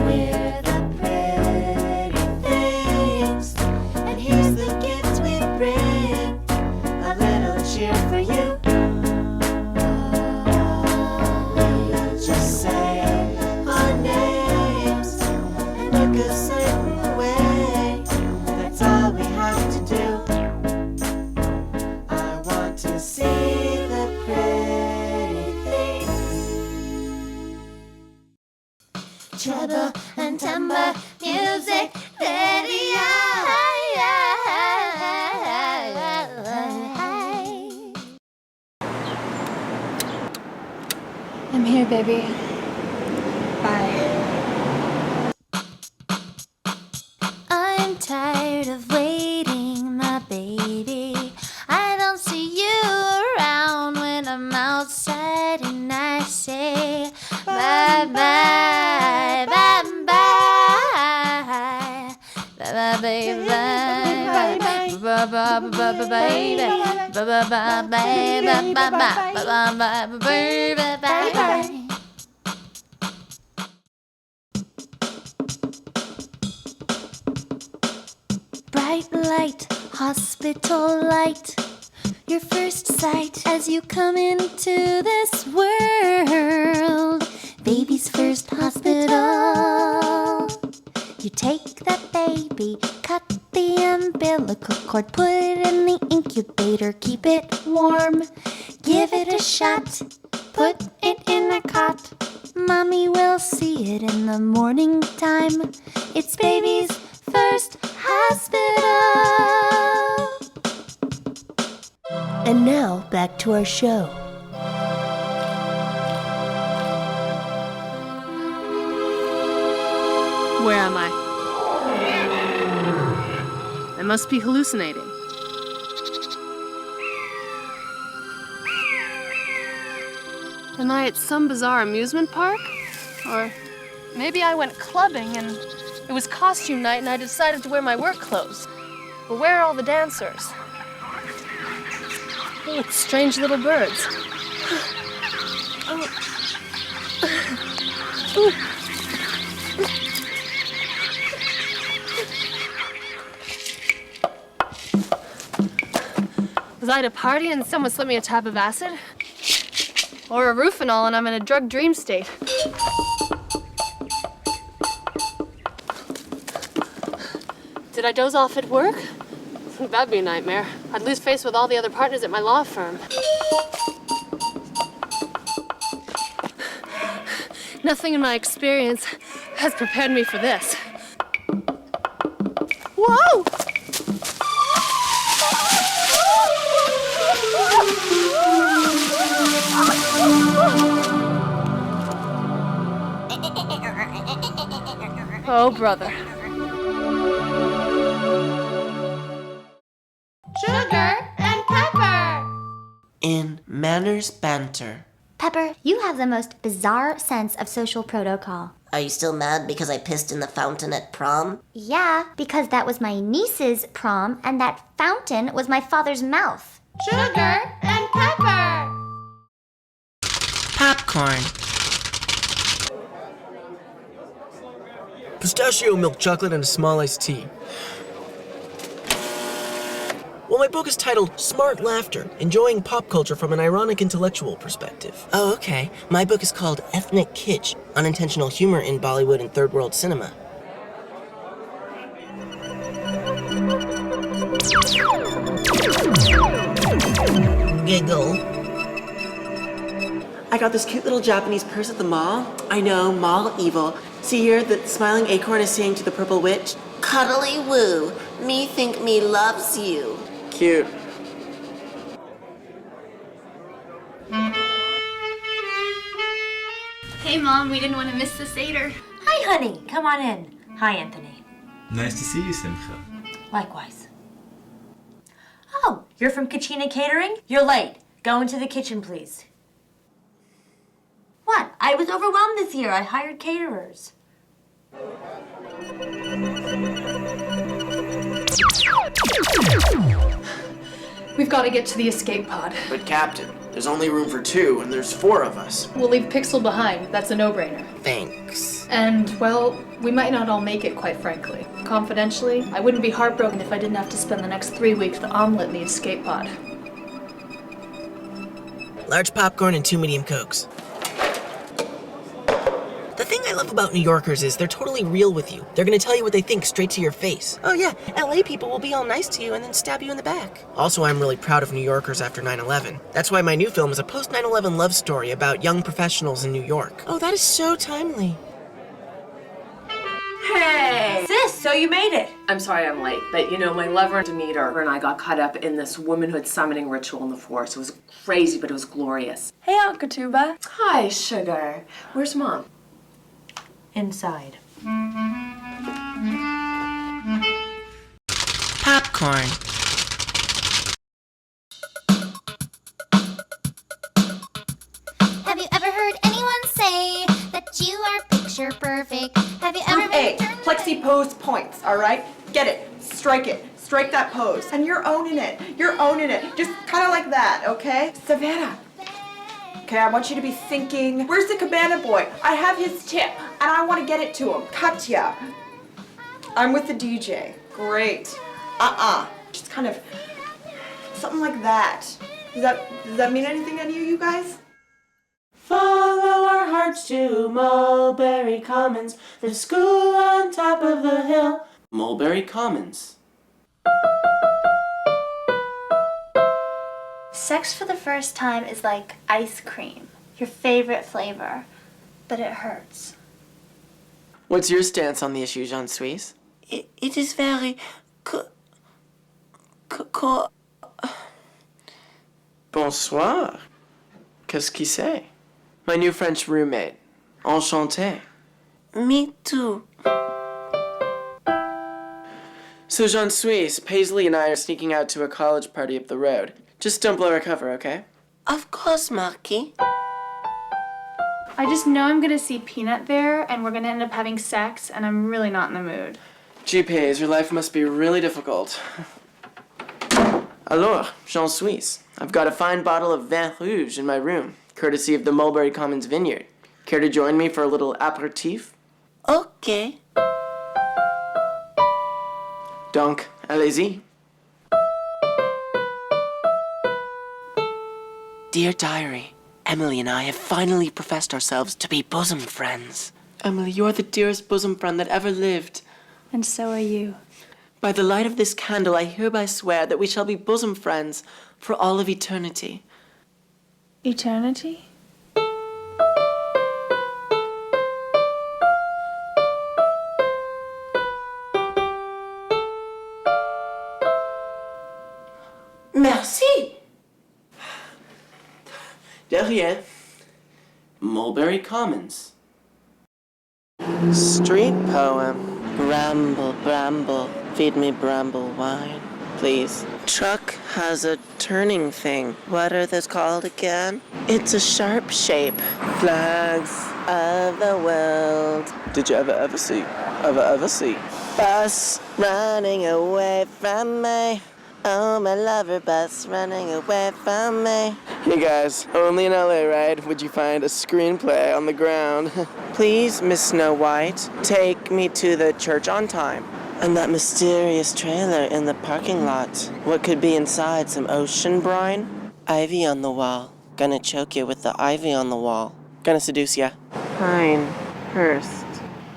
We're the pretty things, and here's the gift we bring, a little cheer for you. We just say our names and look a certain way. That's all we have to do. I want to see the pretty things. Treble and Timbre music video. I'm here, baby. Bye. I'm tired of waiting, my baby. I don't see you around when I'm outside, and I say bye bye, bye bye, bye bye, baby, bye bye, bye bye, baby, bye bye, bye bye, bye bye, bye. Bright light, hospital light, your first sight as you come into this world. Baby's first hospital. You take that baby, cut the umbilical cord, put it in the incubator, keep it warm, give it a shot, put it in a cot. Mommy will see it in the morning time. It's baby's first hospital. And now, back to our show. Where am I? I must be hallucinating. Am I at some bizarre amusement park? Or maybe I went clubbing and it was costume night and I decided to wear my work clothes. But where are all the dancers? Oh, look, strange little birds. Was I at a party and someone slipped me a tab of acid? Or a Rufinol and I'm in a drug dream state? Did I doze off at work? That'd be a nightmare. I'd lose face with all the other partners at my law firm. Nothing in my experience has prepared me for this. Whoa! Oh, brother. Sugar and pepper. In Manners Banter. Pepper, you have the most bizarre sense of social protocol. Are you still mad because I pissed in the fountain at prom? Yeah, because that was my niece's prom, and that fountain was my father's mouth. Sugar and pepper. Popcorn. Pistachio milk chocolate and a small iced tea. Well, my book is titled Smart Laughter, Enjoying Pop Culture from an Ironic Intellectual Perspective. Oh, okay. My book is called Ethnic Kitsch, Unintentional Humor in Bollywood and Third World Cinema. Giggle. I got this cute little Japanese purse at the mall. I know, mall evil. See here, the smiling acorn is saying to the purple witch, Cuddly woo, me think me loves you. cute. Hey, Mom, we didn't want to miss the Seder. Hi, honey. Come on in. Hi, Anthony. Nice to see you, Simcha. Likewise. Oh, you're from Kachina Catering? You're late. Go into the kitchen, please. What? I was overwhelmed this year. I hired caterers. We've got to get to the escape pod. But Captain, There's only room for 2, and there's 4 of us. We'll leave Pixel behind. That's a no-brainer. Thanks. And, well, we might not all make it, quite frankly. Confidentially, I wouldn't be heartbroken if I didn't have to spend the next 3 weeks with omelet in the escape pod. Large popcorn and 2 medium Cokes. The thing I love about New Yorkers is they're totally real with you. They're gonna tell you what they think straight to your face. Oh yeah, LA people will be all nice to you and then stab you in the back. Also, I'm really proud of New Yorkers after 9/11. That's why my new film is a post-9/11 love story about young professionals in New York. Oh, that is so timely. Hey! Sis, so you made it. I'm sorry I'm late, but my lover Demeter and I got caught up in this womanhood summoning ritual in the forest. It was crazy, but it was glorious. Hey, Aunt Katuba. Hi, sugar. Where's Mom? Inside. Popcorn. Have you ever heard anyone say that you are picture perfect? Have you ever Hey, been plexi pose points, all right? Get it, strike that pose. And you're owning it, just kind of like that, okay? Savannah. Okay, I want you to be thinking, where's the cabana boy? I have his tip, and I want to get it to him. Katya. I'm with the DJ. Great. Just kind of, something like that. Does that mean anything to any of you guys? Follow our hearts to Mulberry Commons, the school on top of the hill. Mulberry Commons. Sex for the first time is like ice cream, your favorite flavor, but it hurts. What's your stance on the issue, Jean Suisse? It is very Bonsoir. Qu'est-ce qui c'est? My new French roommate. Enchanté. Me too. So, Jean Suisse, Paisley and I are sneaking out to a college party up the road. Just don't blow our cover, okay? Of course, Marky. I just know I'm gonna see Peanut there, and we're gonna end up having sex, and I'm really not in the mood. Gee, Paige, your life must be really difficult. Alors, Jean Suisse, I've got a fine bottle of vin rouge in my room, courtesy of the Mulberry Commons vineyard. Care to join me for a little apéritif? Okay. Donc, allez-y. Dear Diary, Emily and I have finally professed ourselves to be bosom friends. Emily, you're the dearest bosom friend that ever lived. And so are you. By the light of this candle, I hereby swear that we shall be bosom friends for all of eternity. Eternity? Merci. De rien. Mulberry Commons. Street poem. Bramble, bramble, feed me bramble wine, please. Truck has a turning thing. What are those called again? It's a sharp shape. Flags of the world. Did you ever see? Bus running away from me. Oh, my lover bus running away from me. Hey guys, only in LA, right? Would you find a screenplay on the ground? Please, Miss Snow White, take me to the church on time. And that mysterious trailer in the parking lot. What could be inside? Some ocean brine? Ivy on the wall. Gonna choke you with the ivy on the wall. Gonna seduce ya. Pinehurst.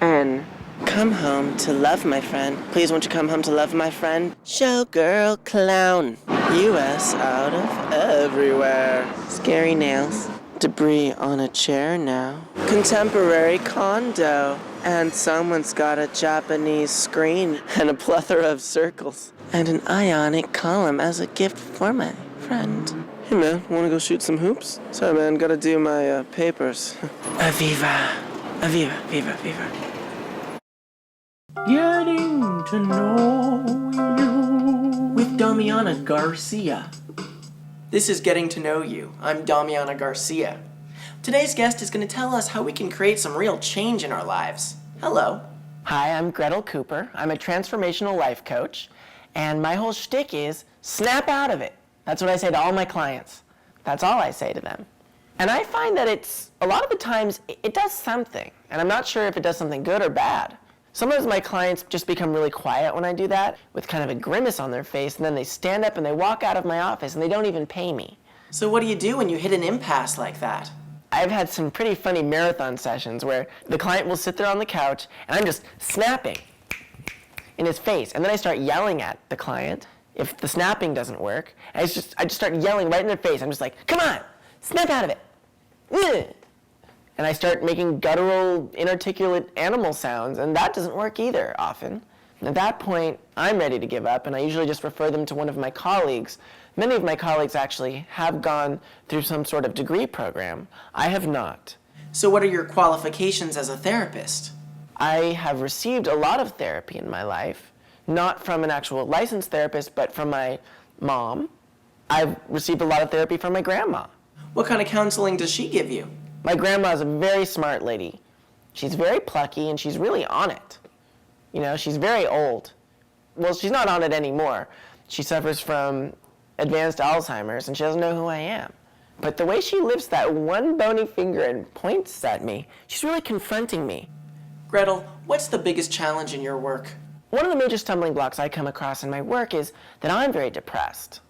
N. Come home to love, my friend. Please, won't you come home to love, my friend? Showgirl clown. U.S. out of everywhere. Scary nails. Debris on a chair now. Contemporary condo. And someone's got a Japanese screen and a plethora of circles. And an ionic column as a gift for my friend. Hey man, wanna go shoot some hoops? Sorry man, gotta do my papers. Aviva. Aviva, viva, viva. Getting to know you with Damiana Garcia. This is Getting to Know You. I'm Damiana Garcia. Today's guest is going to tell us how we can create some real change in our lives. Hello. Hi, I'm Gretel Cooper. I'm a transformational life coach, and my whole shtick is snap out of it. That's what I say to all my clients. That's all I say to them. And I find that a lot of the times, it does something. And I'm not sure if it does something good or bad. Sometimes my clients just become really quiet when I do that, with kind of a grimace on their face, and then they stand up and they walk out of my office and they don't even pay me. So what do you do when you hit an impasse like that? I've had some pretty funny marathon sessions where the client will sit there on the couch and I'm just snapping in his face. And then I start yelling at the client if the snapping doesn't work. I just start yelling right in their face. I'm just like, come on, snap out of it. Ugh. And I start making guttural, inarticulate animal sounds, and that doesn't work either often. And at that point, I'm ready to give up, and I usually just refer them to one of my colleagues. Many of my colleagues actually have gone through some sort of degree program. I have not. So what are your qualifications as a therapist? I have received a lot of therapy in my life, not from an actual licensed therapist, but from my mom. I've received a lot of therapy from my grandma. What kind of counseling does she give you? My grandma is a very smart lady. She's very plucky and she's really on it. You know, she's very old. Well, she's not on it anymore. She suffers from advanced Alzheimer's and she doesn't know who I am. But the way she lifts that one bony finger and points at me, she's really confronting me. Gretel, what's the biggest challenge in your work? One of the major stumbling blocks I come across in my work is that I'm very depressed.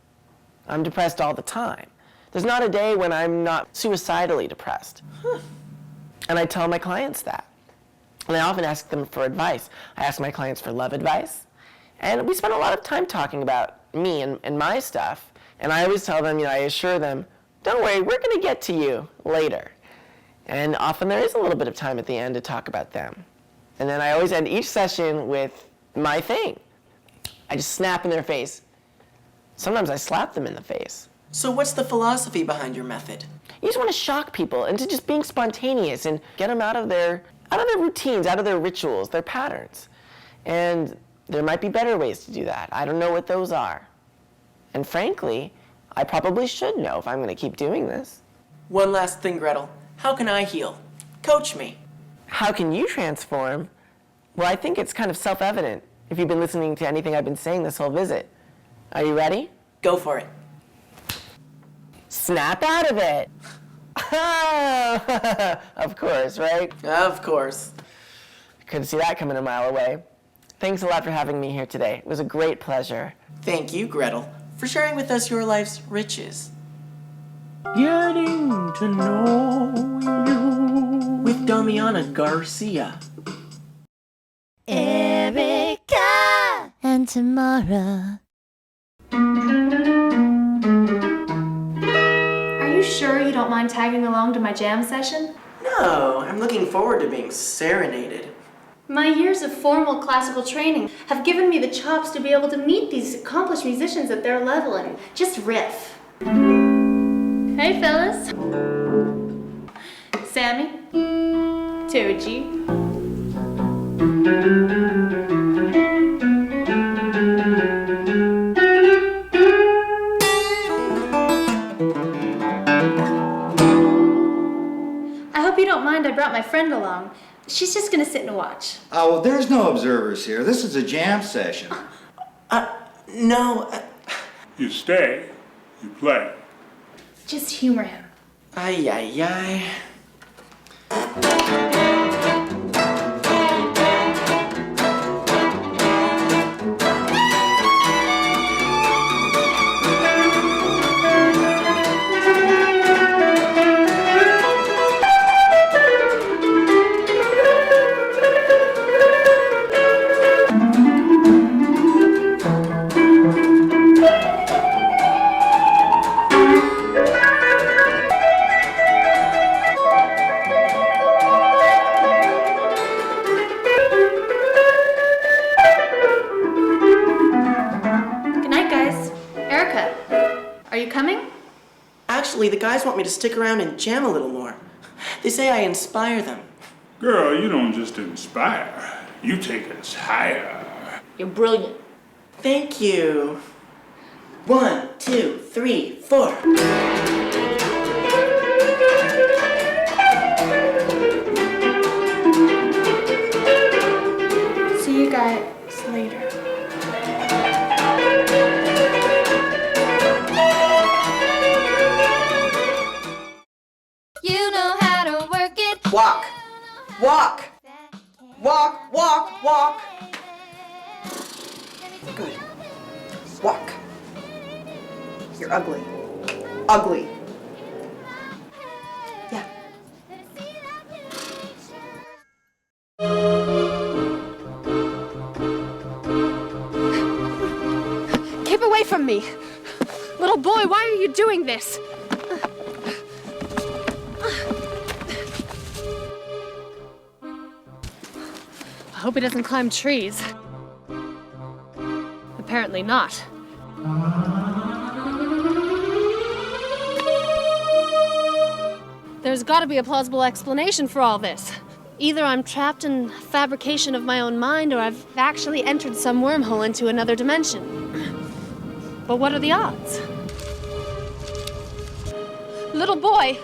I'm depressed all the time. There's not a day when I'm not suicidally depressed. And I tell my clients that. And I often ask them for advice. I ask my clients for love advice. And we spend a lot of time talking about me and my stuff. And I always tell them, I assure them, don't worry, we're going to get to you later. And often there is a little bit of time at the end to talk about them. And then I always end each session with my thing. I just snap in their face. Sometimes I slap them in the face. So what's the philosophy behind your method? You just want to shock people into just being spontaneous and get them out of their routines, out of their rituals, their patterns. And there might be better ways to do that. I don't know what those are. And frankly, I probably should know if I'm going to keep doing this. One last thing, Gretel. How can I heal? Coach me. How can you transform? Well, I think it's kind of self-evident if you've been listening to anything I've been saying this whole visit. Are you ready? Go for it. Snap out of it. Of course, right? Of course. Couldn't see that coming a mile away. Thanks a lot for having me here today. It was a great pleasure. Thank you, Gretel, for sharing with us your life's riches. Getting to know you with Damiana Garcia, Erica, and Tamara. Are you sure you don't mind tagging along to my jam session? No, I'm looking forward to being serenaded. My years of formal classical training have given me the chops to be able to meet these accomplished musicians at their level and just riff. Hey, fellas. Sammy. Toji. I hope you don't mind I brought my friend along. She's just gonna sit and watch. Oh, well, there's no observers here. This is a jam session. No. You stay, you play. Just humor him. Ay, ay, ay. Actually, the guys want me to stick around and jam a little more. They say I inspire them. Girl, you don't just inspire. You take us higher. You're brilliant. Thank you. 1, 2, 3, 4. See you guys later. Walk. Walk, walk, walk. Good. Walk. You're ugly. Ugly. Yeah. Keep away from me! Little boy, why are you doing this? I hope he doesn't climb trees. Apparently not. There's gotta be a plausible explanation for all this. Either I'm trapped in fabrication of my own mind, or I've actually entered some wormhole into another dimension. But what are the odds? Little boy!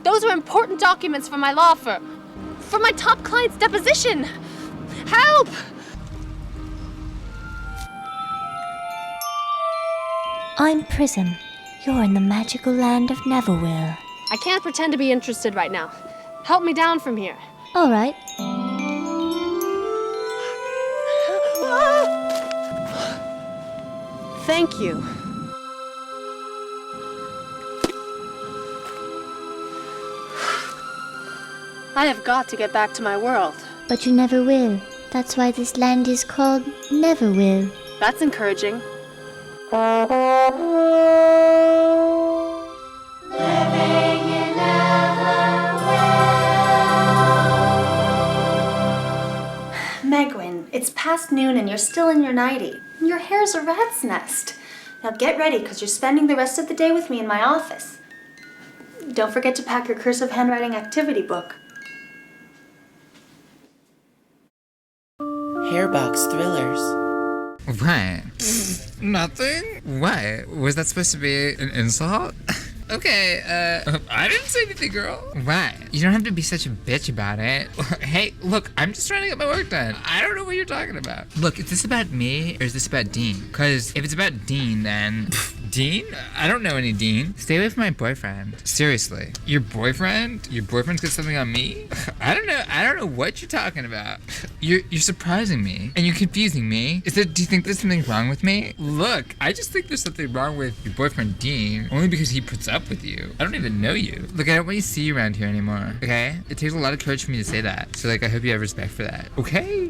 Those are important documents for my law firm. For my top client's deposition! Help! I'm Prism. You're in the magical land of Neverwill. I can't pretend to be interested right now. Help me down from here. All right. Thank you. I have got to get back to my world. But you never will. That's why this land is called Neverwill. That's encouraging. Megwin, it's past noon and you're still in your nightie. Your hair's a rat's nest. Now get ready, because you're spending the rest of the day with me in my office. Don't forget to pack your cursive handwriting activity book. Hairbox Thrillers. What? Nothing? What? Was that supposed to be an insult? Okay, I didn't say anything, girl. What? You don't have to be such a bitch about it. Hey, look, I'm just trying to get my work done. I don't know what you're talking about. Look, is this about me or is this about Dean? Because if it's about Dean, then... Dean? I don't know any Dean. Stay away from my boyfriend. Seriously. Your boyfriend? Your boyfriend's got something on me? I don't know what you're talking about. You're surprising me and you're confusing me. Do you think there's something wrong with me? Look, I just think there's something wrong with your boyfriend Dean only because he puts up with you. I don't even know you. Look, I don't want you to see you around here anymore, okay? It takes a lot of courage for me to say that. So, I hope you have respect for that. Okay,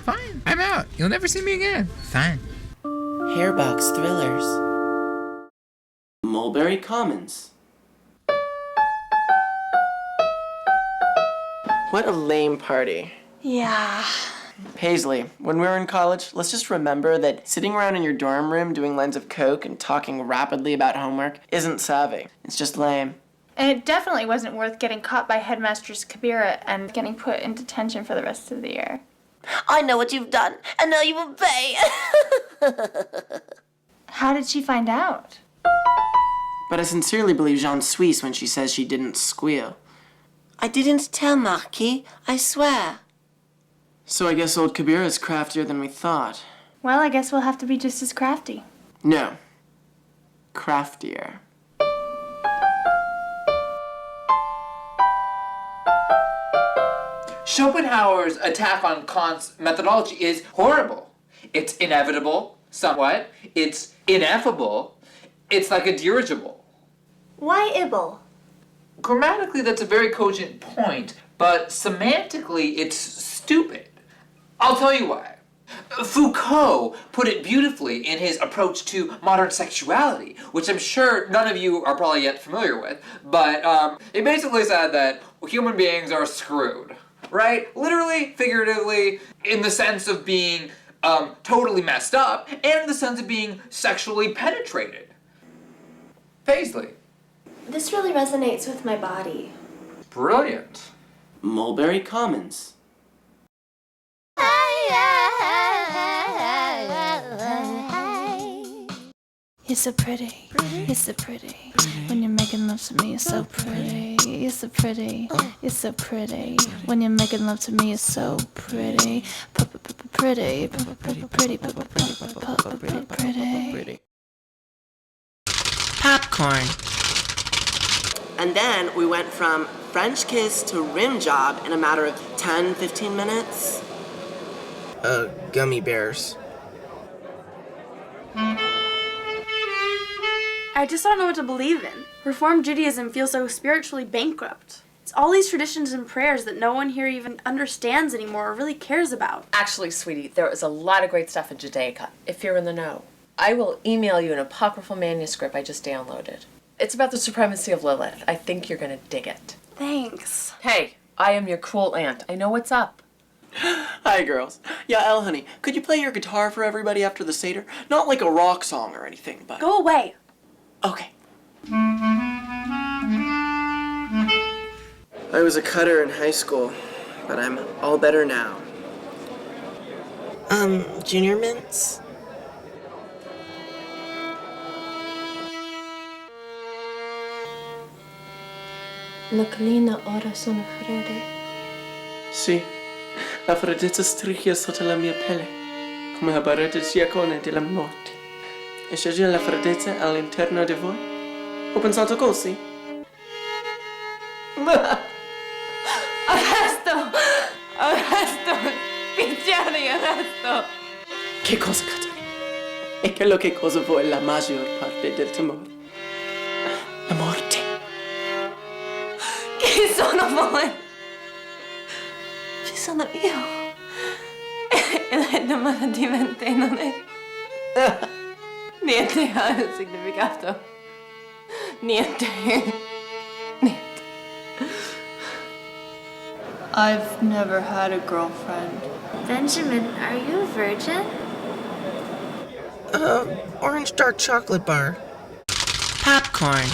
fine. I'm out. You'll never see me again. Fine. Hairbox Thrillers. Mulberry Commons. What a lame party. Yeah. Paisley, when we were in college, let's just remember that sitting around in your dorm room doing lines of coke and talking rapidly about homework isn't savvy. It's just lame. And it definitely wasn't worth getting caught by Headmistress Kabira and getting put in detention for the rest of the year. I know what you've done, and now you will pay. How did she find out? But I sincerely believe Jean Suisse when she says she didn't squeal. I didn't tell Marquis, I swear. So I guess old Kabira is craftier than we thought. Well, I guess we'll have to be just as crafty. No. Craftier. Schopenhauer's attack on Kant's methodology is horrible. It's inevitable, somewhat. It's ineffable. It's like a dirigible. Why Ibble? Grammatically, that's a very cogent point, but semantically, it's stupid. I'll tell you why. Foucault put it beautifully in his approach to modern sexuality, which I'm sure none of you are probably yet familiar with, but he basically said that human beings are screwed, right? Literally, figuratively, in the sense of being totally messed up, and in the sense of being sexually penetrated. Paisley. This really resonates with my body. Brilliant. Mulberry Commons. You're so pretty. You're so pretty. When you're making love to me, you're so pretty. You're so pretty. You're so pretty. When you're making love to me, you're so pretty. Pretty. Pretty. Popcorn. And then we went from French kiss to rim job in a matter of 10, 15 minutes. Gummy bears. I just don't know what to believe in. Reformed Judaism feels so spiritually bankrupt. It's all these traditions and prayers that no one here even understands anymore or really cares about. Actually, sweetie, there is a lot of great stuff in Judaica, if you're in the know. I will email you an apocryphal manuscript I just downloaded. It's about the supremacy of Lilith. I think you're gonna dig it. Thanks. Hey, I am your cruel aunt. I know what's up. Hi, girls. Yeah, Elle, honey, could you play your guitar for everybody after the Seder? Not like a rock song or anything, but... Go away. Okay. I was a cutter in high school, but I'm all better now. Junior mints? La collina ora sono fredde. Sì, la freddezza stricchia sotto la mia pelle, come la barretta giacone della morte. E scegliere la freddezza all'interno di voi? Ho pensato così. Arresto! Picchiare, arresto! Che cosa, Caterina? E quello che cosa vuoi la maggior parte del temore? La morte. Chi sono voi? Ci sono io. E la domanda diventa non è... Niente ha un significato. Niente. Niente. I've never had a girlfriend. Benjamin, are you a virgin? Orange dark chocolate bar. Popcorn.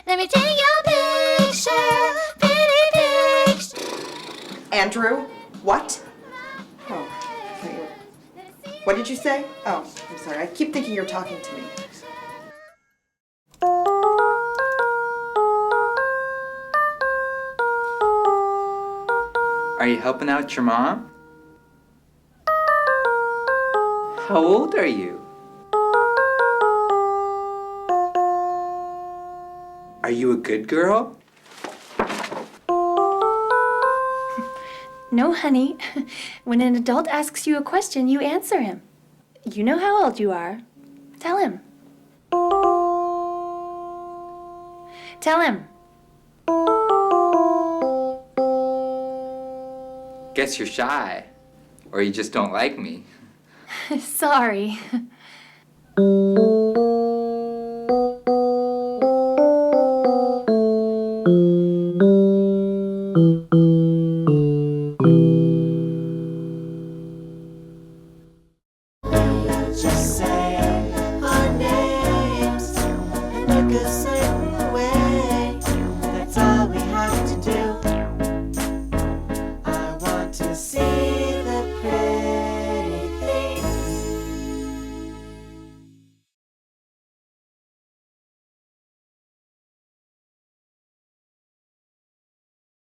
Let me take your picture, pretty picture. Andrew, what? Oh, what did you say? Oh, I'm sorry. I keep thinking you're talking to me. Are you helping out your mom? How old are you? Are you a good girl? No, honey. When an adult asks you a question, you answer him. You know how old you are. Tell him. Tell him. Guess you're shy. Or you just don't like me. Sorry.